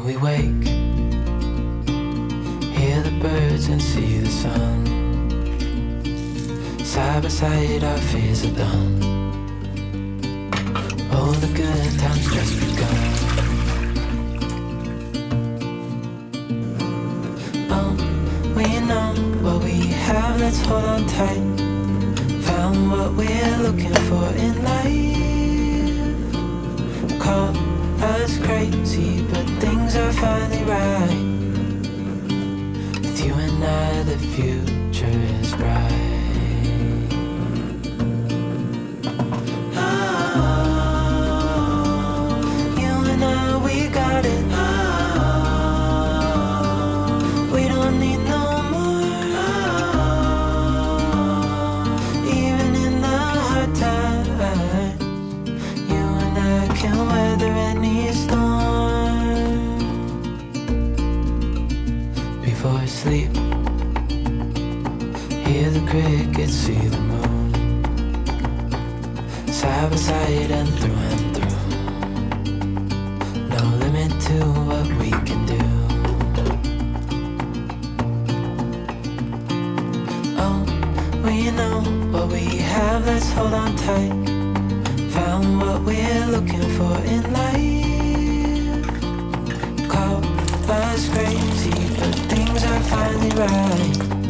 we wake, hear the birds and see the sun. Side by side our fears are done. All the good times just begun. Oh, we know what we have, let's hold on tight. Found what we're looking for in life. Call us crazy, but things are finally right. With you and I, the future is bright. Before I sleep, hear the crickets, see the moon. Side by side and through. No limit to what we can do. Oh, we know what we have, let's hold on tight. Found what we're looking for in life. Call us crazy, but things are finally right.